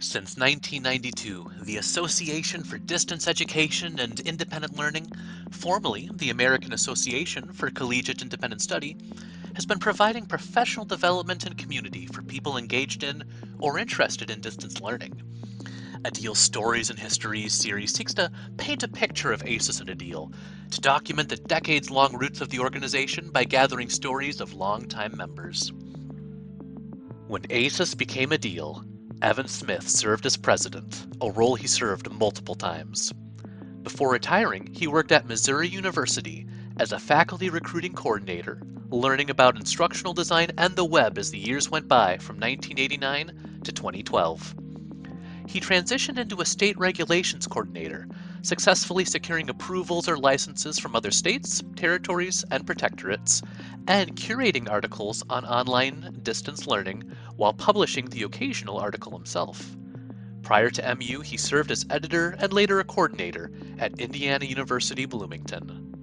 Since 1992, the Association for Distance Education and Independent Learning, formerly the American Association for Collegiate Independent Study, has been providing professional development and community for people engaged in or interested in distance learning. ADEIL Stories and Histories series seeks to paint a picture of ACES and ADEIL, to document the decades-long roots of the organization by gathering stories of longtime members. When AACIS became ADEIL, Evan Smith served as president, a role he served multiple times. Before retiring, he worked at Missouri University as a faculty recruiting coordinator, learning about instructional design and the web as the years went by from 1989 to 2012. He transitioned into a state regulations coordinator, successfully securing approvals or licenses from other states, territories, and protectorates, and curating articles on online distance learning while publishing the occasional article himself. Prior to MU, he served as editor and later a coordinator at Indiana University Bloomington.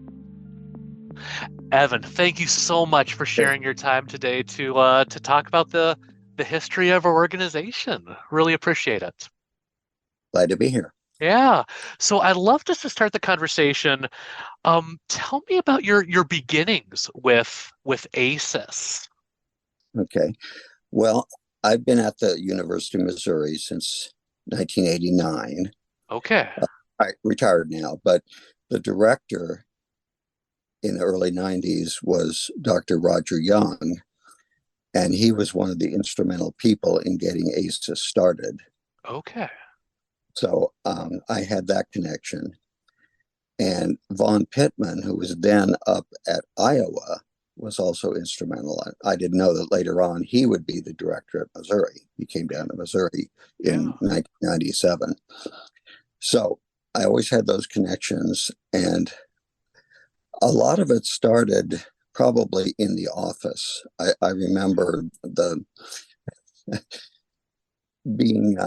Evan, thank you so much for sharing your time today to talk about the history of our organization. Really appreciate it. Glad to be here. Yeah. So I'd love just to start the conversation. Tell me about your beginnings with ACES. Okay. Well, I've been at the University of Missouri since 1989. Okay. I retired now, but the director in the early 90s was Dr. Roger Young, and he was one of the instrumental people in getting ACES started. Okay. So I had that connection. And Von Pittman, who was then up at Iowa, was also instrumental. I didn't know that later on he would be the director at Missouri. He came down to Missouri in 1997. So I always had those connections, and a lot of it started probably in the office. I remember the being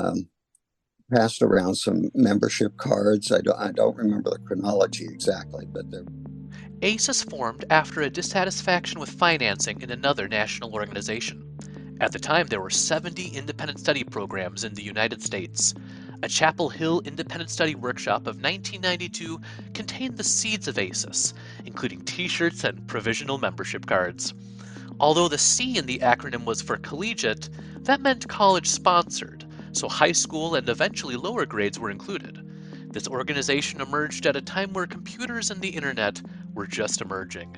passed around some membership cards. I don't remember the chronology exactly, but there. ACES formed after a dissatisfaction with financing in another national organization. At the time, there were 70 independent study programs in the United States. A Chapel Hill Independent Study Workshop of 1992 contained the seeds of ACES, including t-shirts and provisional membership cards. Although the C in the acronym was for collegiate, that meant college-sponsored, so high school and eventually lower grades were included. This organization emerged at a time where computers and the internet were just emerging.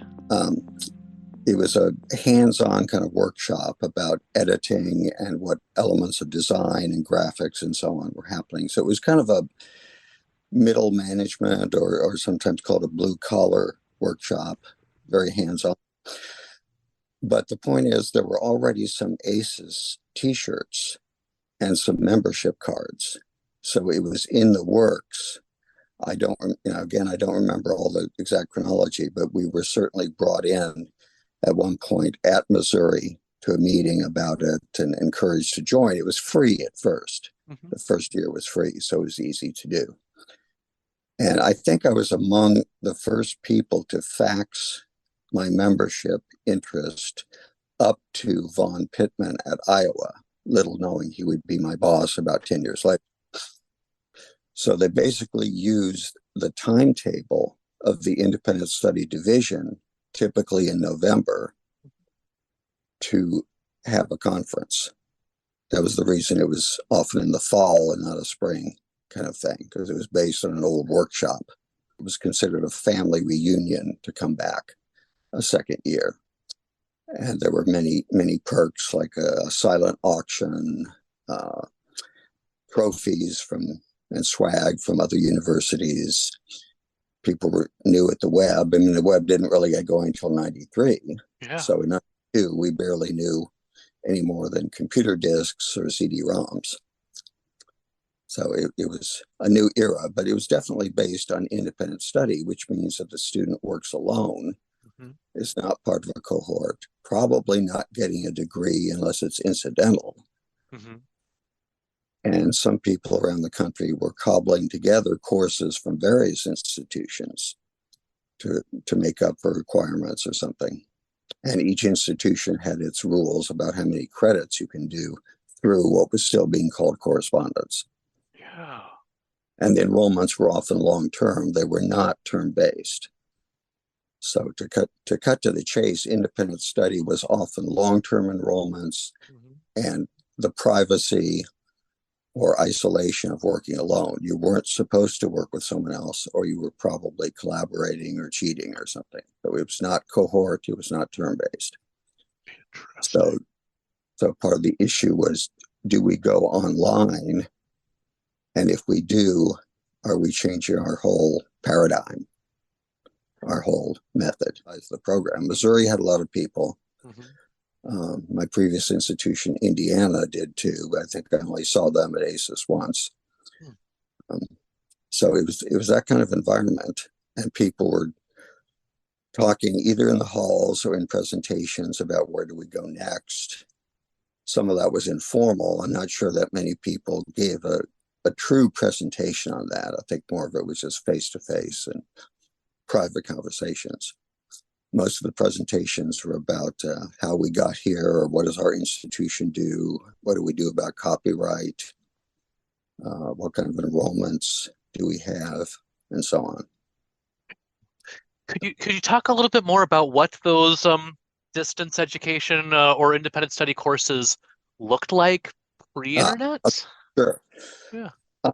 It was a hands-on kind of workshop about editing and what elements of design and graphics and so on were happening. So it was kind of a middle management or sometimes called a blue-collar workshop, very hands-on. But the point is there were already some ACES t-shirts and some membership cards. So it was in the works. I don't remember all the exact chronology, but we were certainly brought in at one point at Missouri to a meeting about it and encouraged to join. It was free at first. Mm-hmm. The first year was free, so it was easy to do. And I think I was among the first people to fax my membership interest up to Von Pittman at Iowa, little knowing he would be my boss about 10 years later. So they basically used the timetable of the Independent Study Division, typically in November, to have a conference. That was the reason it was often in the fall and not a spring kind of thing, because it was based on an old workshop. It was considered a family reunion to come back a second year. And there were many, many perks like a silent auction, trophies and swag from other universities. People were new at the web. I mean, the web didn't really get going until 93. Yeah. So in 92, we barely knew any more than computer disks or CD-ROMs. So it was a new era, but it was definitely based on independent study, which means that the student works alone, is not part of a cohort, probably not getting a degree unless it's incidental. Mm-hmm. And some people around the country were cobbling together courses from various institutions to make up for requirements or something. And each institution had its rules about how many credits you can do through what was still being called correspondence. Yeah. And the enrollments were often long-term. They were not term-based. So to cut to the chase, independent study was often long-term enrollments Mhm. and the privacy or isolation of working alone. You weren't supposed to work with someone else, or you were probably collaborating or cheating or something. But it was not cohort, it was not term-based. Interesting. So so part of the issue was, do we go online? And if we do, are we changing our whole paradigm, our whole method as the program? Missouri had a lot of people. Mhm. My previous institution, Indiana, did too. I think I only saw them at AACIS once. Hmm. Um, so it was that kind of environment, and people were talking either in the halls or in presentations about where do we go next. Some of that was informal. I'm not sure that many people gave a true presentation on that. I think more of it was just face to face and private conversations. Most of the presentations were about how we got here, or what does our institution do, what do we do about copyright, what kind of enrollments do we have, and so on. Could you talk a little bit more about what those distance education or independent study courses looked like Uh, pre-internet? sure. Yeah. Uh,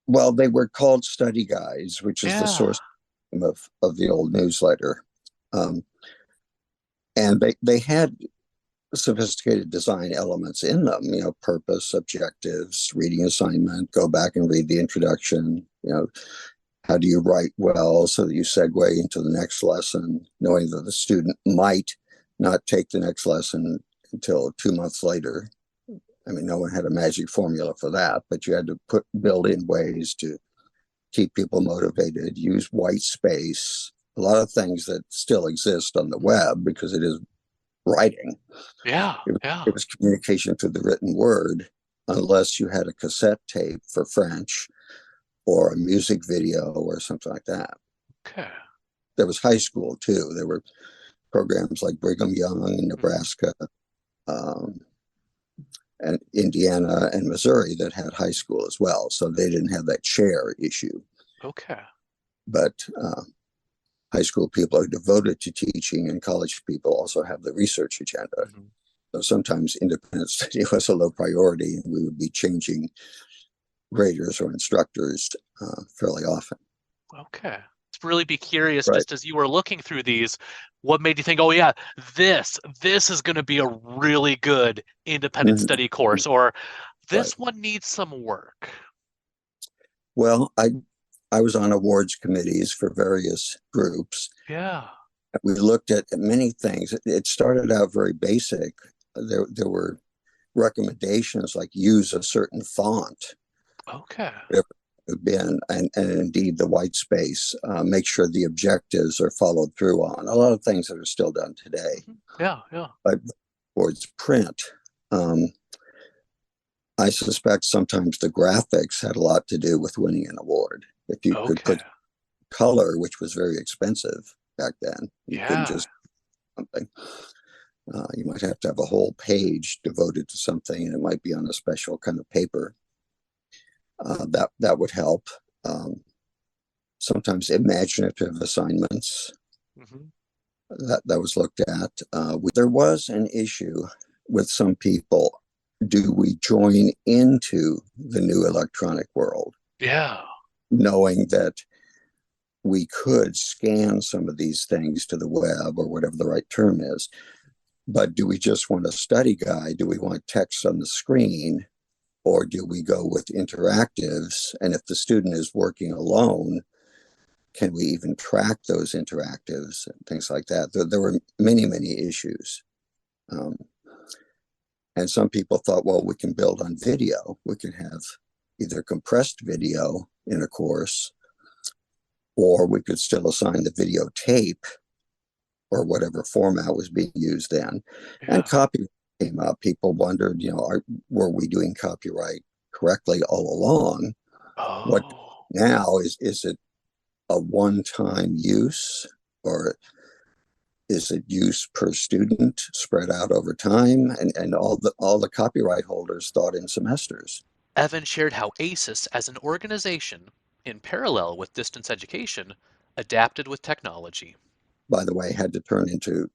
well, they were called study guides, which is the Yeah. source of the old newsletter. Um, and they had sophisticated design elements in them, purpose, objectives, reading assignment, go back and read the introduction, how do you write well so that you segue into the next lesson, knowing that the student might not take the next lesson until 2 months later. I mean, no one had a magic formula for that, but you had to build in ways to keep people motivated, use white space, a lot of things that still exist on the web because it is writing. Yeah. It, Yeah. it was communication through the written word, unless you had a cassette tape for French or a music video or something like that. Okay. There was high school too. There were programs like Brigham Young in Mhm. Nebraska, um, and Indiana and Missouri that had high school as well. So they didn't have that share issue. Okay. But high school people are devoted to teaching, and college people also have the research agenda. Mhm. So sometimes independent study was a low priority, and we would be changing graders or instructors fairly often. Okay. Let's really be curious, Right. just as you were looking through these, what made you think, oh yeah, this is going to be a really good independent Mm-hmm. study course, or Right. this one needs some work. Well, I was on awards committees for various groups. Yeah. We looked at many things. It started out very basic. There were recommendations like use a certain font, Okay. whatever it had been, and indeed the white space. Make sure the objectives are followed through on. A lot of things that are still done today. Mhm. Yeah. Yeah. But towards print, um, I suspect sometimes the graphics had a lot to do with winning an award. If you could Okay. put color, which was very expensive back then, you couldn't Yeah. just something. You might have to have a whole page devoted to something, and it might be on a special kind of paper. That would help. Um, Sometimes imaginative assignments Hmm. that was looked at. There was an issue with some people. Do we join into the new electronic world, Yeah. knowing that we could scan some of these things to the web or whatever the right term is? But do we just want a study guide? Do we want text on the screen? Or do we go with interactives? And if the student is working alone, can we even track those interactives and things like that? There were many, many issues. Um, and some people thought, well, we can build on video. We can have either compressed video in a course, or we could still assign the videotape or whatever format was being used then. And Yeah. copyright came up. People wondered, were we doing copyright correctly all along? What Oh. now is it a one-time use, or Is it use per student spread out over time? And all the copyright holders thought in semesters. Evan shared how ACES as an organization, in parallel with distance education, adapted with technology. By the way, had to turn into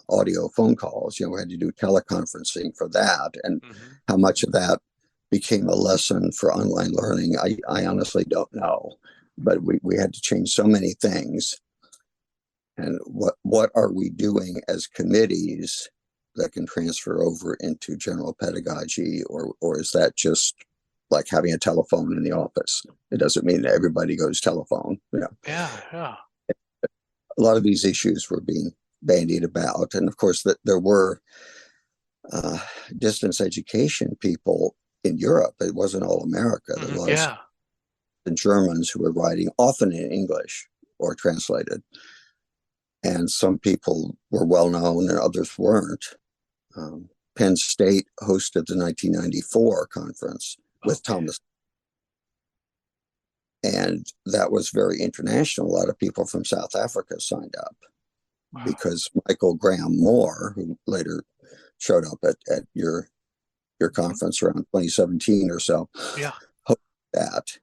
audio phone calls. We had to do teleconferencing for that. And Hmm. how much of that became a lesson for online learning, I honestly don't know. But we had to change so many things. And what are we doing as committees that can transfer over into general pedagogy, or is that just like having a telephone in the office? It doesn't mean that everybody goes telephone. Yeah, yeah. A lot of these issues were being bandied about, and of course that there were uh, distance education people in Europe. It wasn't all America. There Hmm. was Yeah. the Germans who were writing often in English or translated, and some people were well known and others weren't. Penn State hosted the 1994 conference with Okay. Thomas, and that was very international. A lot of people from South Africa signed up Wow. because Michael Graham Moore, who later showed up at your Hmm. conference around 2017 or so, Yeah. hosted that.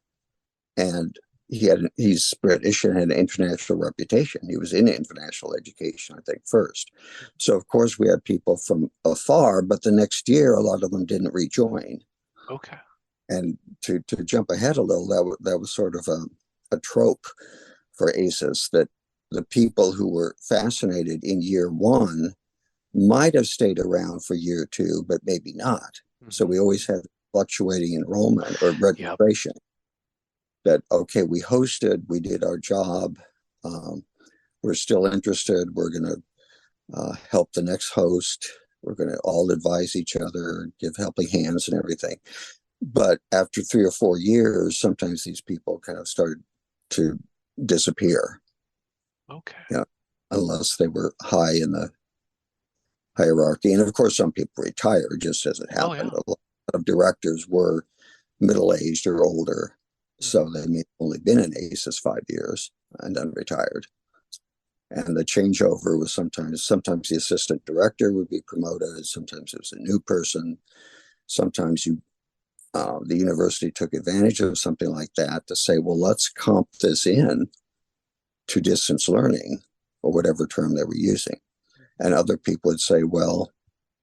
And he's British and had an international reputation. He was in international education, I think, first. So of course we had people from afar, but the next year a lot of them didn't rejoin. Okay. And to jump ahead a little, that was sort of a trope for ACES, that the people who were fascinated in year one might have stayed around for year two, but maybe not. So Hmm. we always had fluctuating enrollment or Yep. registration. That okay, we hosted, we did our job, um, we're still interested, we're going to help the next host, we're going to all advise each other, give helping hands and everything. But after 3 or 4 years, sometimes these people kind of started to disappear, Okay. you know, unless they were high in the hierarchy. And of course, some people retired just as it Oh, happened. yeah. A lot of directors were middle aged or older, Hmm. so they may have only been in ACES 5 years and then retired. And the changeover was sometimes the assistant director would be promoted, sometimes it was a new person, sometimes the university took advantage of something like that to say, well, let's comp this in to distance learning, or whatever term they were using. And other people would say, well,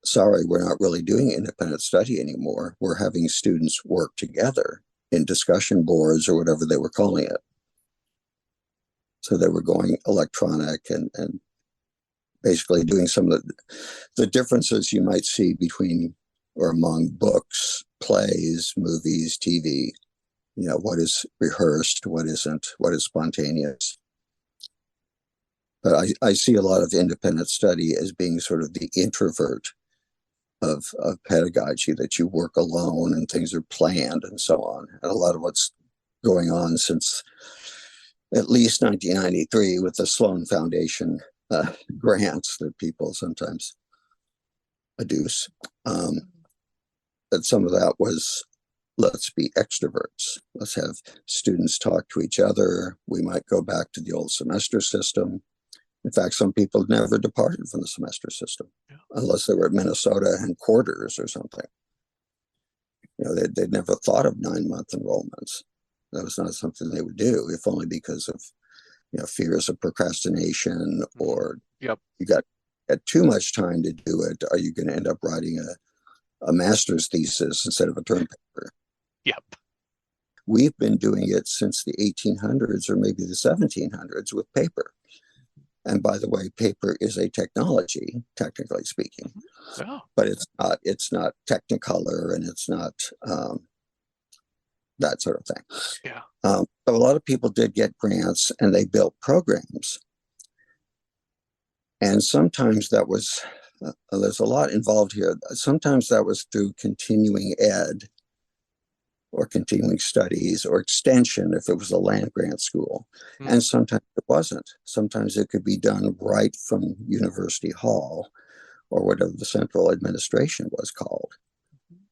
sorry, we're not really doing independent study anymore. We're having students work together in discussion boards or whatever they were calling it. So they were going electronic and basically doing some of the differences you might see between or among books, plays, movies, TV. What is rehearsed, what isn't, what is spontaneous. But I see a lot of independent study as being sort of the introvert of pedagogy, that you work alone and things are planned and so on. And a lot of what's going on since at least 1993 with the Sloan Foundation grants that people sometimes adduce, that some of that was, let's be extroverts. Let's have students talk to each other. We might go back to the old semester system. In fact, some people never departed from the semester system Yeah. unless they were at Minnesota and quarters or something. They'd never thought of 9-month enrollments. That was not something they would do, if only because of fears of procrastination, Hmm. or Yep. you got at too much time to do it. Are you going to end up writing a master's thesis instead of a term paper? Yep. We've been doing it since the 1800s or maybe the 1700s with paper. And by the way, paper is a technology, technically speaking, Hmm. Yeah. but it's not technicolor, and it's not that sort of thing. Yeah. So a lot of people did get grants and they built programs. And sometimes that was, there's a lot involved here. Sometimes that was through continuing ed or continuing studies or extension if it was a land grant school. And Mm. sometimes it wasn't. Sometimes it could be done right from University Hall or whatever the central administration was called.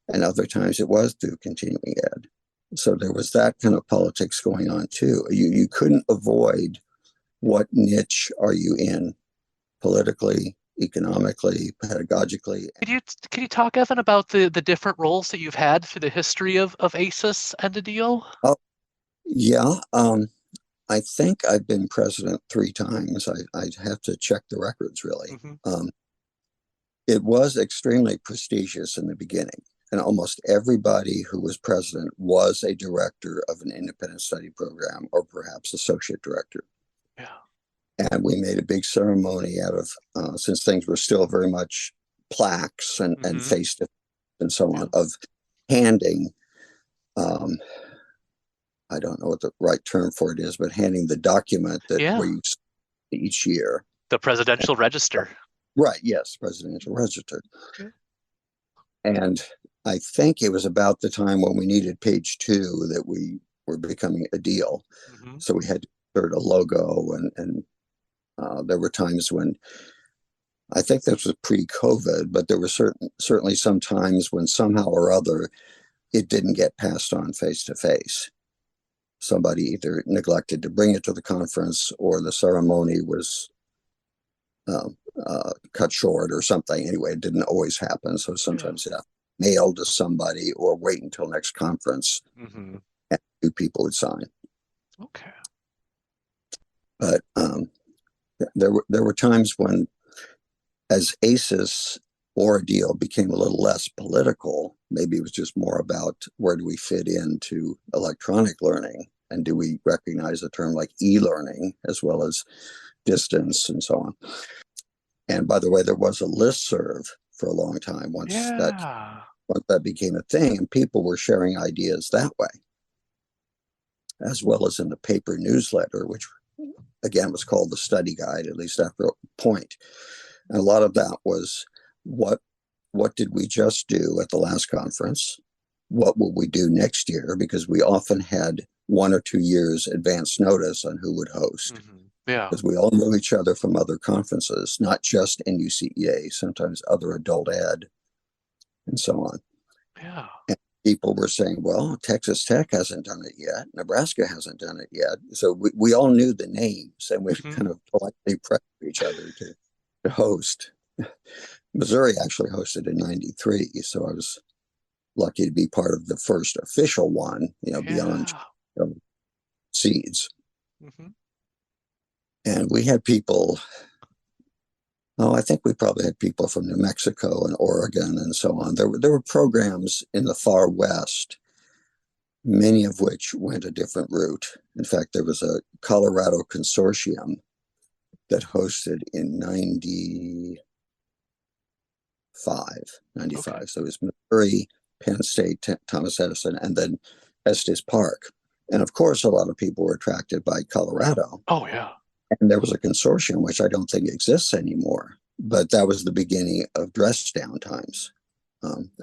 And other times it was through continuing ed. So there was that kind of politics going on too. You couldn't avoid what niche are you in politically, economically, pedagogically. Could you talk, Evan, about the different roles that you've had through the history of ACES and ADEIL? Oh, yeah. I think I've been president 3 times. I'd have to check the records, really. Hmm. It was extremely prestigious in the beginning, and almost everybody who was president was a director of an independent study program or perhaps associate director. Yeah. And we made a big ceremony out of, since things were still very much plaques and Hmm. face to and so Yeah. on, of handing, um, I don't know what the right term for it is, but handing the document that where Yeah. you each year. The presidential register. Right, yes, presidential register. Yeah. And I think it was about the time when we needed page 2 that we were becoming a deal. Hmm. So we had to insert a logo, and there were times when I think this was pre-COVID, but there were certainly some times when somehow or other it didn't get passed on face to face. Somebody either neglected to bring it to the conference, or the ceremony was cut short or something. Anyway, it didn't always happen. So Yeah. sometimes it mailed to somebody or wait until next conference Hmm. and 2 people would sign. Okay. But there were times when, as ACES or ADEIL became a little less political, maybe it was just more about where do we fit into electronic learning, and do we recognize a term like e-learning as well as distance and so on. And by the way, there was a listserv for a long time Yeah. once that became a thing, and people were sharing ideas that way, as well as in the paper newsletter, which again was called the study guide, at least after a point. And a lot of that was what what did we just do at the last conference? What will we do next year? Because we often had 1 or 2 years advance notice on who would host, Hmm. Yeah. because we all knew each other from other conferences, not just NUCEA, sometimes other adult ed and so on. Yeah. And people were saying, well, Texas Tech hasn't done it yet. Nebraska hasn't done it yet. So we all knew the names, and we Hmm. kind of politely pressed each other to host. Missouri actually hosted in 93. So I was lucky to be part of the first official one, beyond Yeah. seeds. Hmm. And we had people, I think we probably had people from New Mexico and Oregon and so on. There were programs in the far west, many of which went a different route. In fact, there was a Colorado consortium that hosted in 95. Okay. So it was Missouri, Penn State, Thomas Edison, and then Estes Park. And of course, a lot of people were attracted by Colorado. Oh, yeah. And there was a consortium, which I don't think exists anymore, but that was the beginning of dress down times.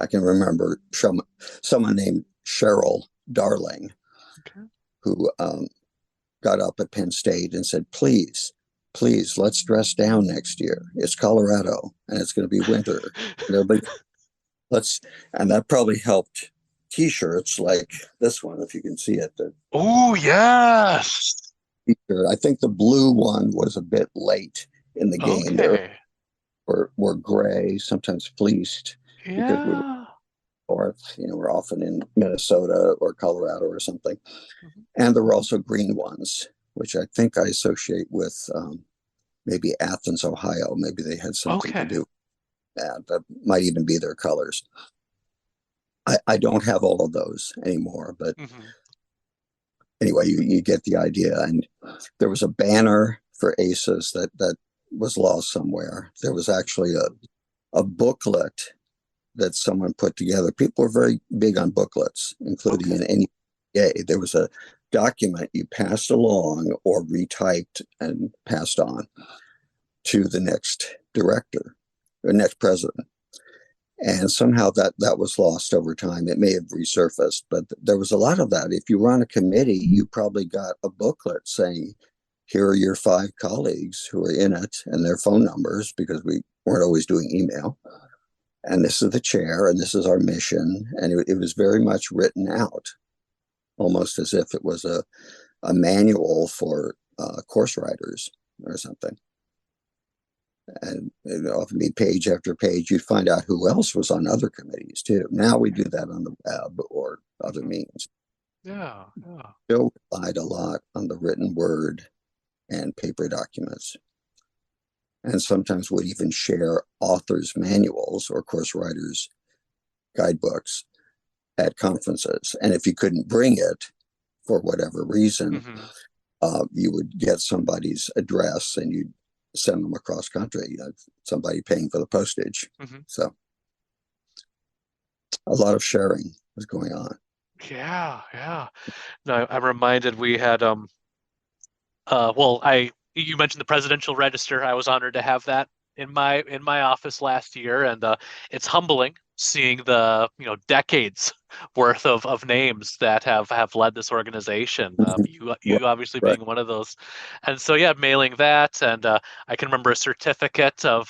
I can remember someone named Cheryl Darling, Okay. who got up at Penn State and said, please, let's dress down next year. It's Colorado and it's going to be winter. Nobody, let's, and that probably helped T-shirts like this one, if you can see it. The Oh, yes. T-shirt. I think the blue one was a bit late in the game. There Okay. were gray, sometimes fleeced, because we were Yeah. north. We're often in Minnesota or Colorado or something. Mhm. And there were also green ones, which I think I associate with maybe Athens, Ohio. Maybe they had something to Okay. do with that. That might even be their colors. I don't have all of those anymore, but Hmm. anyway, you get the idea. And there was a banner for ACES that was lost somewhere. There was actually a booklet that someone put together. People were very big on booklets, including Okay. in NEA. There was a document you passed along or retyped and passed on to the next director or next president. And somehow that was lost over time. It may have resurfaced, but there was a lot of that. If you were on a committee, you probably got a booklet saying, here are your 5 colleagues who are in it and their phone numbers, because we weren't always doing email. And this is the chair, and this is our mission. And it was very much written out, almost as if it was a manual for course writers or something. And it would often be page after page. You'd find out who else was on other committees too. Now we do that on the web or other Mhm. means. Yeah, yeah. Still relied a lot on the written word and paper documents. And sometimes would even share authors' manuals or course writers' guidebooks at conferences. And if you couldn't bring it for whatever reason, Hmm. you would get somebody's address and you'd send them across country, somebody paying for the postage. Hmm. So a lot of sharing was going on. Yeah, yeah. No, I'm reminded we had you mentioned the presidential register. I was honored to have that in my office last year, and it's humbling seeing the decades worth of names that have led this organization. Right, You obviously right, being one of those, and so yeah, mailing that, and I can remember a certificate of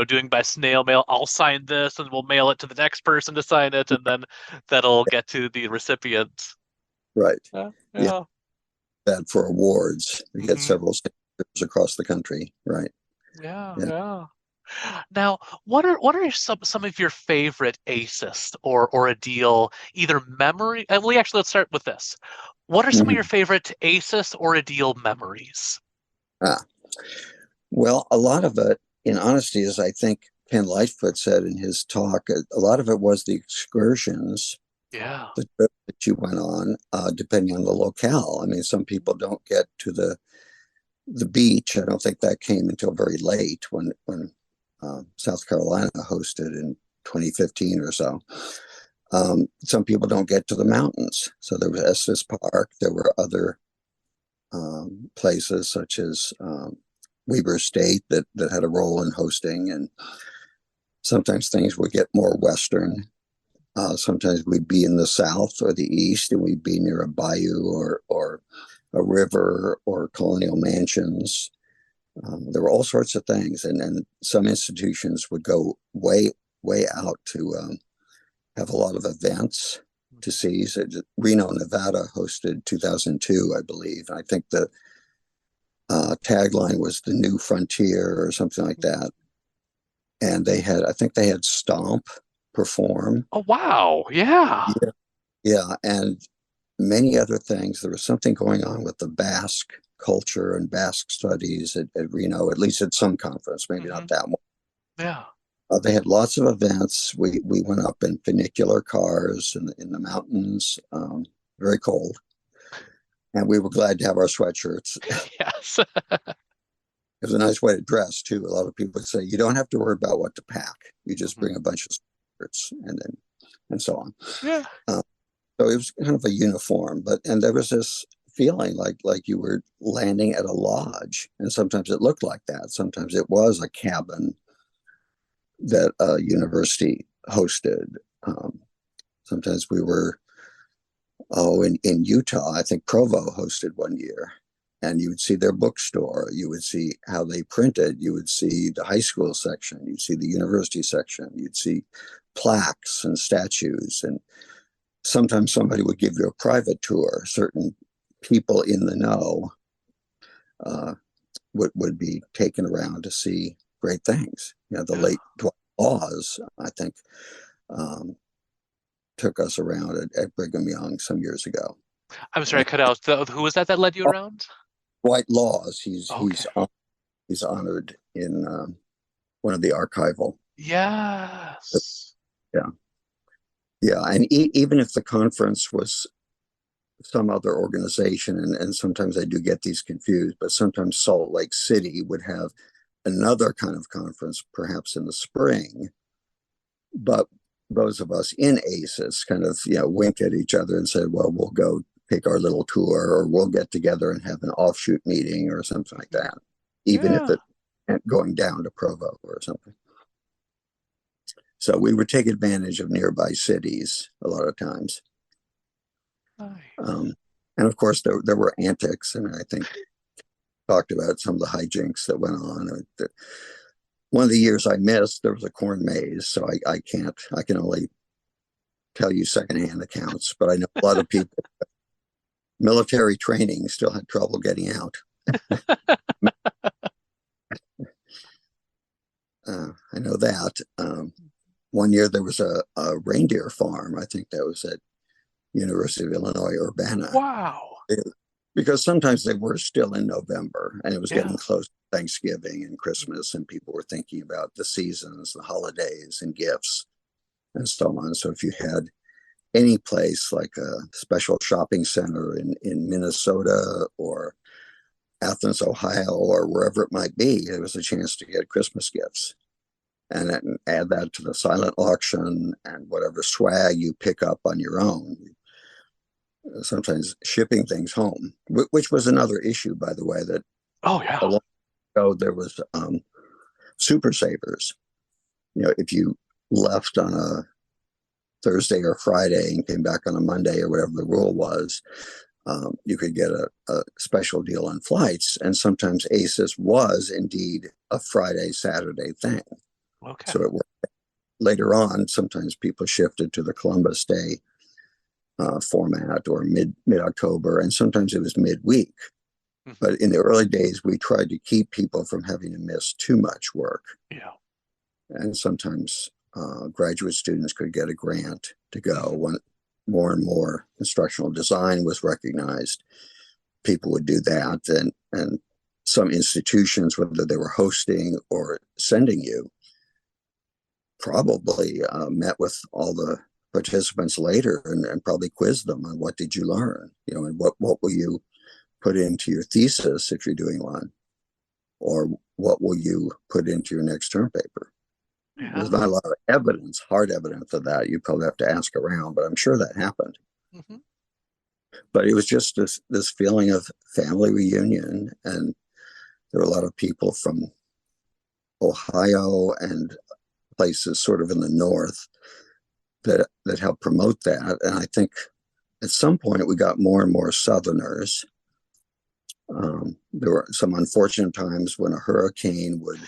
doing by snail mail. I'll sign this, and we'll mail it to the next person to sign it, and then that'll get to the recipient. right. Yeah, Yeah, yeah. that for awards. We had Hmm. several stations across the country. Right. Yeah, Yeah. yeah. Now, what are some of your favorite ACES or ADEIL either memory? Well, actually, let's start with this. What are some of your Mhm. favorite ACES or ADEIL memories? Ah, well, a lot of it, in honesty, as I think Ken Lightfoot said in his talk, a lot of it was the excursions, Yeah. the trip that you went on, depending on the locale. I mean, some people don't get to the beach. I don't think that came until very late when South Carolina hosted in 2015 or so. Some people don't get to the mountains. So there was Estes Park. There were other places such as Weber State that had a role in hosting. And sometimes things would get more Western. Sometimes we'd be in the South or the East and we'd be near a bayou or a river or colonial mansions. There were all sorts of things. And some institutions would go way out to have a lot of events to see. So Reno, Nevada hosted 2002, I believe. I think the tagline was the new frontier or something like that. And I think they had Stomp perform. Oh, wow. Yeah. Yeah, yeah, and many other things. There was something going on with the Basque culture and Basque studies at Reno, at least at some conference, maybe Hmm. not that one. Yeah. They had lots of events. We went up in funicular cars in the mountains, very cold, and we were glad to have our sweatshirts. Yes. It was a nice way to dress too. A lot of people would say you don't have to worry about what to pack. You just Mhm. bring a bunch of shirts and so on. Yeah. Uh, so it was kind of a uniform, and there was this feeling like you were landing at a lodge, and sometimes it looked like that. Sometimes it was a cabin that a university hosted. Um, Sometimes we were in Utah. I think Provo hosted one year, and you would see their bookstore. You would see how they printed. You would see the high school section. You'd see the university section. You'd see plaques and statues. And sometimes somebody would give you a private tour. Certain people in the know uh, would be taken around to see great things. The Yeah. late Dwight Laws, I think, um, took us around at Brigham Young some years ago. I'm sorry, I And cut out. Who was that led you around? Dwight Laws, Okay. he's honored in one of the archival. Yes. Yeah, yeah, and even if the conference was some other organization, and sometimes I do get these confused, but sometimes Salt Lake City would have another kind of conference, perhaps in the spring. But those of us in ACES kind of winked at each other and said, "Well, we'll go take our little tour, or we'll get together and have an offshoot meeting or something like that," even if Yeah. it meant going down to Provo or something. So we would take advantage of nearby cities a lot of times. Nice. Um, and of course, there were antics, and I think talked about some of the hijinks that went on. One of the years I missed, there was a corn maze, so I can only tell you secondhand accounts, but I know a lot of people, military training still had trouble getting out. I know that. One year there was a reindeer farm. I think that was at University of Illinois Urbana. Wow. Because sometimes they were still in November and it was Yeah. getting close to Thanksgiving and Christmas, and people were thinking about the seasons, the holidays, and gifts and so on. So if you had any place like a special shopping center in Minnesota or Athens, Ohio, or wherever it might be, there was a chance to get Christmas gifts. And then add that to the silent auction and whatever swag you pick up on your own. Sometimes shipping things home, which was another issue, by the way, that Oh a yeah. long ago there was super savers. If you left on a Thursday or Friday and came back on a Monday or whatever the rule was, you could get a special deal on flights. And sometimes AACIS was indeed a Friday, Saturday thing. Okay. So it worked. Later on, sometimes people shifted to the Columbus Day format or mid-October, and sometimes it was midweek. Mhm. But in the early days, we tried to keep people from having to miss too much work. Yeah. And sometimes graduate students could get a grant to go. When more and more instructional design was recognized, people would do that. And some institutions, whether they were hosting or sending you, probably met with all the participants later and probably quizzed them on what did you learn, and what will you put into your thesis if you're doing one, or what will you put into your next term paper. There's Yeah. not a lot of evidence, hard evidence of that. You probably have to ask around, but I'm sure that happened. Hmm. But it was just this feeling of family reunion, and there were a lot of people from Ohio and places sort of in the north that helped promote that. And I think at some point we got more and more Southerners. There were some unfortunate times when a hurricane would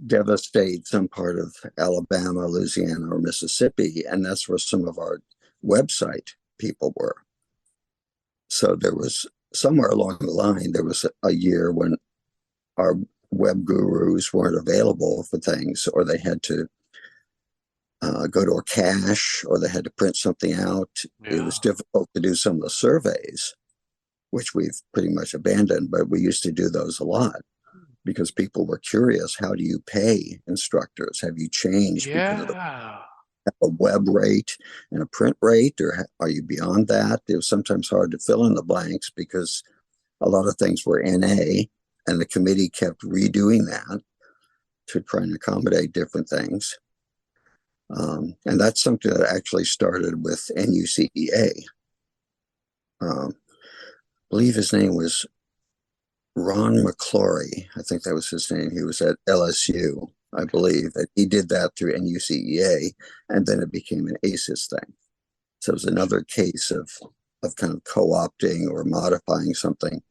devastate some part of Alabama, Louisiana, or Mississippi, and that's where some of our website people were. So there was somewhere along the line, there was a year when our web gurus weren't available for things, or they had to go to a cache, or they had to print something out. It Yeah. was difficult to do some of the surveys, which we've pretty much abandoned, but we used to do those a lot because people were curious. How do you pay instructors? Have you changed because of Yeah. a web rate and a print rate, or are you beyond that? It was sometimes hard to fill in the blanks because a lot of things were NA, and the committee kept redoing that to try and accommodate different things. And that's something that actually started with NUCEA. I believe his name was Ron McClory. I think that was his name. He was at LSU, I believe. And he did that through NUCEA, and then it became an ACES thing. So it was another case of kind of co-opting or modifying something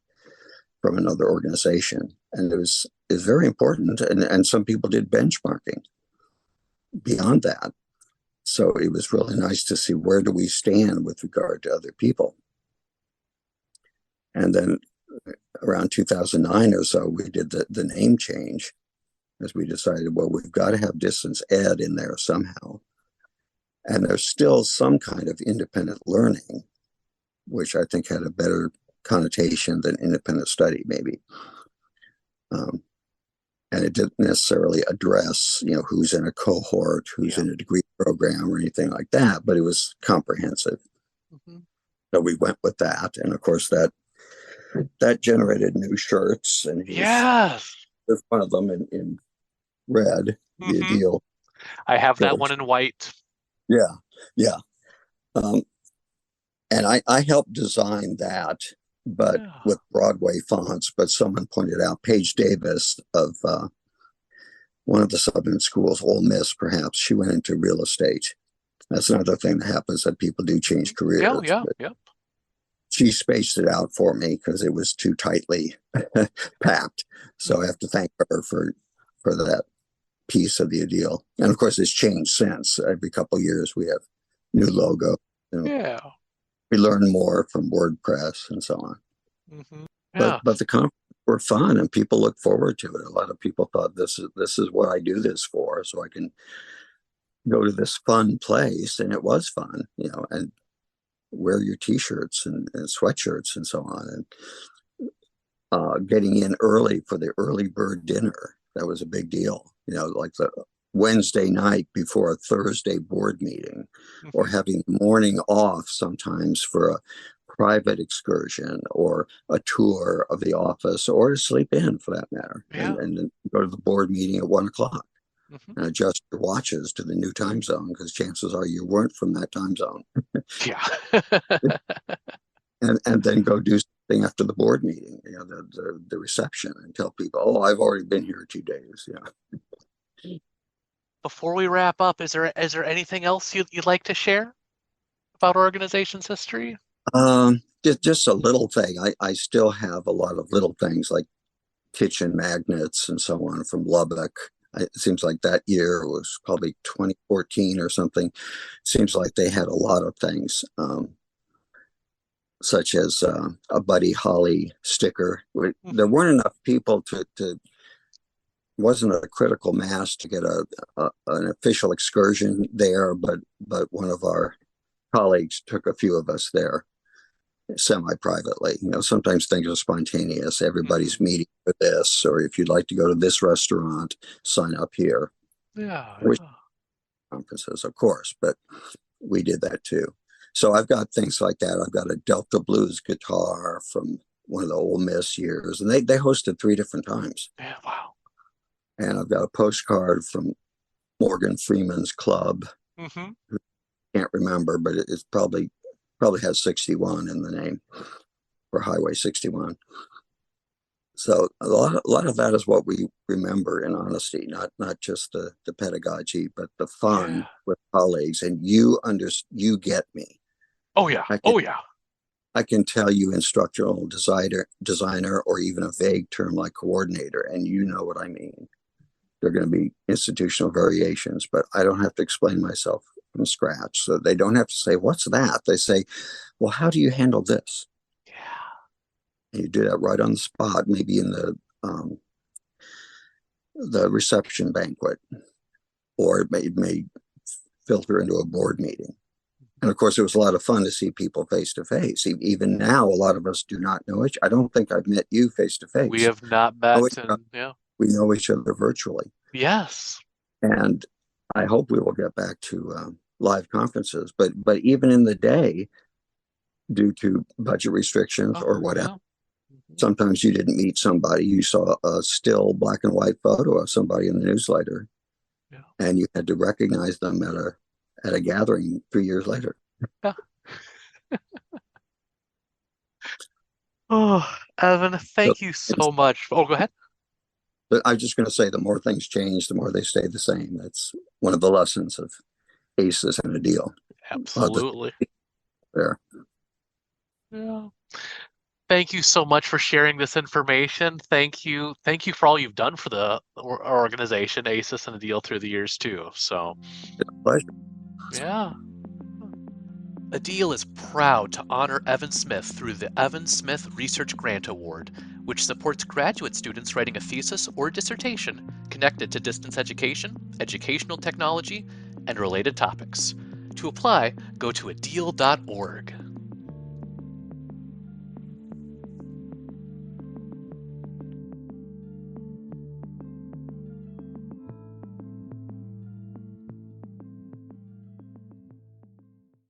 from another organization. And it was very important. And some people did benchmarking beyond that. So it was really nice to see where do we stand with regard to other people. And then around 2009 or so, we did the name change as we decided, well, we've got to have distance ed in there somehow. And there's still some kind of independent learning, which I think had a better connotation than independent study, maybe. And it didn't necessarily address, who's in a cohort, who's in a degree program or anything like that, but it was comprehensive. Mm-hmm. So we went with that. And of course, that generated new shirts. And Yes. there's one of them in red, the Mm-hmm. ADEIL. I have that Village. one in white. Yeah, yeah. And I helped design that, but Yeah. with Broadway fonts. But someone pointed out, Paige Davis of one of the Southern schools, Ole Miss, perhaps, she went into real estate. That's another thing that happens, that people do change Yeah, careers. yeah, But yeah. she spaced it out for me because it was too tightly packed. So I have to thank her for that piece of the deal. And of course, it's changed since. Every couple of years, we have new logo. Yeah. We learn more from WordPress and so on. Mm-hmm. But Yeah. the conferences were fun, and people look forward to it. A lot of people thought this is what I do this for. for, so I can go to this fun place. And it was fun, and wear your t-shirts and sweatshirts and so on. And getting in early for the early bird dinner, that was a big deal, like the Wednesday night before a Thursday board meeting, or Hmm. having the morning off sometimes for a private excursion or a tour of the office, or to sleep in for that matter, and, Yeah. and then go to the board meeting at 1 o'clock Hmm. and adjust your watches to the new time zone, because chances are you weren't from that time zone. Yeah. And then go do something after the board meeting, the reception, and tell people, oh, I've already been here 2 days. Before we wrap up, is there anything else you'd like to share about organization's history? Just a little thing. I still have a lot of little things like kitchen magnets and so on from Lubbock. It seems like that year was probably 2014 or something. It seems like they had a lot of things, such as a Buddy Holly sticker. There Hmm. weren't enough people to wasn't a critical mass to get an official excursion there, but one of our colleagues took a few of us there semi-privately. Sometimes things are spontaneous. Hmm. Everybody's meeting for this, or if you'd like to go to this restaurant, sign up here. Yeah, Which yeah. conferences, of course, but we did that too. So I've got things like that. I've got a Delta Blues guitar from one of the Ole Miss years, and they hosted 3 different times. Yeah, wow. And I've got a postcard from Morgan Freeman's club. Hmm. Can't remember, but it's probably has 61 in the name, for Highway 61. So a lot of that is what we remember in honesty, not just the pedagogy, but the Yeah. fun with colleagues. And you get me. Oh yeah. I can Oh yeah. I can tell you instructional designer, or even a vague term like coordinator, and you know what I mean. There are going to be institutional variations, but I don't have to explain myself from scratch. So they don't have to say, "What's that?" They say, "Well, how do you handle this?" Yeah. And you do that right on the spot, maybe in the reception banquet, or it may filter into a board meeting. And of course, it was a lot of fun to see people face to face. Even now, a lot of us do not know each. I don't think I've met you face to We face. have not met, and yeah. We know each other virtually, Yes. and I hope we will get back to live conferences. But even in the day, due to budget restrictions Oh or whatever, yeah. Hmm. sometimes you didn't meet somebody. You saw a still black and white photo of somebody in the newsletter, Yeah. and you had to recognize them at a gathering 3 years later. Yeah. Oh, Evan, So thank you so much. Oh, go ahead. but I'm just going to say the more things change, the more they stay the same. That's one of the lessons of ACES and ADEIL. The Absolutely. there. Yeah. Thank you so much for sharing this information. Thank you. Thank you for all you've done for the organization, ACES and ADEIL through the years too. So, Pleasure. yeah. ADEIL is proud to honor Evan Smith through the Evan Smith Research Grant Award, which supports graduate students writing a thesis or dissertation connected to distance education, educational technology, and related topics. To apply, go to adeil.org.